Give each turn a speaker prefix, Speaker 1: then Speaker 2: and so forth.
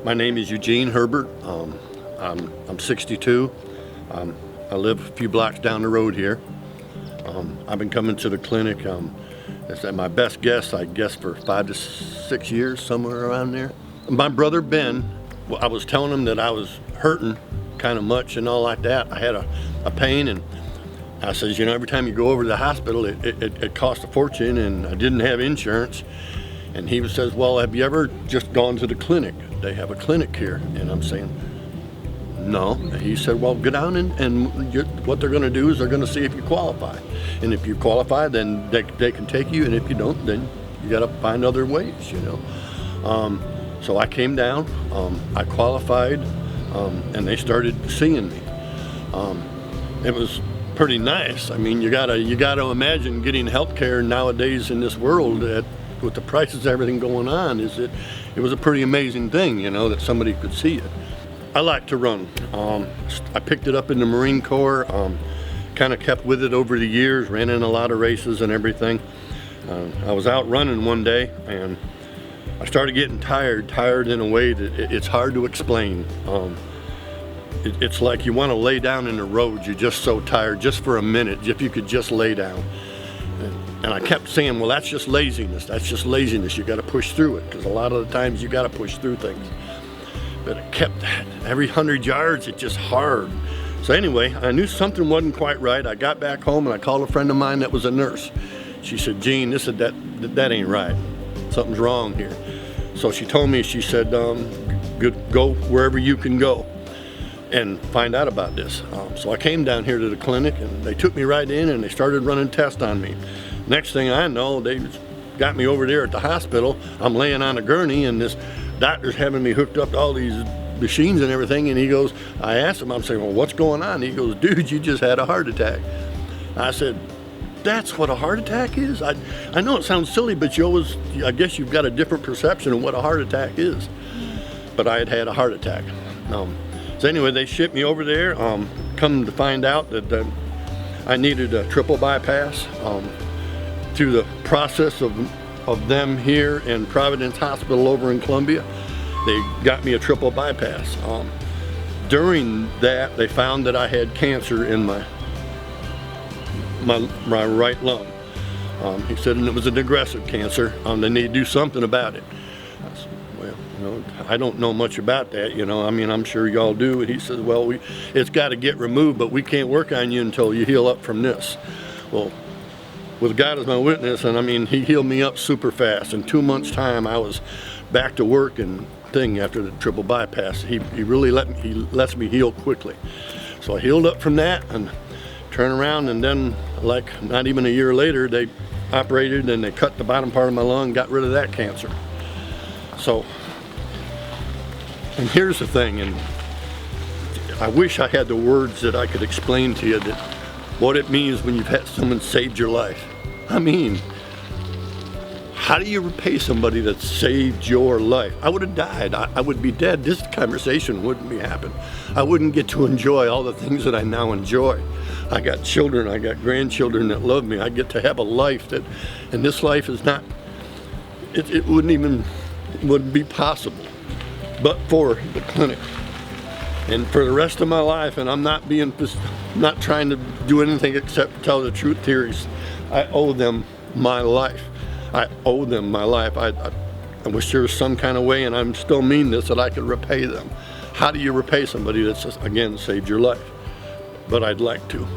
Speaker 1: My name is Gene Herbert. I'm 62. I live a few blocks down the road here. I've been coming to the clinic, it's at my best guess, I guess for 5 to 6 years, somewhere around there. My brother Ben, I was telling him that I was hurting kind of much and all like that. I had a pain, and I says, you know, every time you go over to the hospital, it costs a fortune, and I didn't have insurance. And he says, well, have you ever just gone to the clinic? They have a clinic here. And I'm saying, no. He said, well, go down and what they're going to do is they're going to see if you qualify. And if you qualify, then they can take you. And if you don't, then you got to find other ways, you know. So I came down, I qualified, and they started seeing me. It was pretty nice. I mean, you gotta imagine getting health care nowadays in this world with the prices, everything going on, it was a pretty amazing thing, you know, that somebody could see it. I like to run. I picked it up in the Marine Corps, kind of kept with it over the years, ran in a lot of races and everything. I was out running one day, and I started getting tired in a way that it's hard to explain. It's like you want to lay down in the road. You're just so tired, just for a minute, if you could just lay down. And I kept saying, well, that's just laziness. That's just laziness. You got to push through it, because a lot of the times you got to push through things. But it kept, every 100 yards, it's just hard. So anyway, I knew something wasn't quite right. I got back home and I called a friend of mine that was a nurse. She said, Gene, that ain't right. Something's wrong here. So she told me, she said, go wherever you can go and find out about this. So I came down here to the clinic, and they took me right in and they started running tests on me. Next thing I know, they got me over there at the hospital. I'm laying on a gurney, and this doctor's having me hooked up to all these machines and everything, and he goes, I asked him, I'm saying, well, what's going on? He goes, dude, you just had a heart attack. I said, that's what a heart attack is? I know it sounds silly, but I guess you've got a different perception of what a heart attack is. But I had a heart attack. So anyway, they shipped me over there, come to find out that I needed a triple bypass. Through the process of them here in Providence Hospital over in Columbia, they got me a triple bypass. During that, they found that I had cancer in my right lung. He said, and it was an aggressive cancer. They need to do something about it. I said, well, you know, I don't know much about that, you know. I mean, I'm sure y'all do. And he says, well, it's got to get removed, but we can't work on you until you heal up from this. Well, with God as my witness, and I mean, he healed me up super fast. In 2 months' time, I was back to work and thing after the triple bypass. He really lets me heal quickly. So I healed up from that and turned around, and then, like, not even a year later, they operated and they cut the bottom part of my lung, got rid of that cancer. So, and here's the thing, and I wish I had the words that I could explain to you that what it means when you've had someone saved your life. I mean, how do you repay somebody that saved your life? I would have died. I would be dead. This conversation wouldn't be happening. I wouldn't get to enjoy all the things that I now enjoy. I got children, I got grandchildren that love me. I get to have a life that, and this life is not, it wouldn't be possible but for the clinic. And for the rest of my life, and I'm not trying to do anything except tell the truth theories, I owe them my life. I owe them my life. I wish there was some kind of way, and I still mean this, that I could repay them. How do you repay somebody that's, again, saved your life? But I'd like to.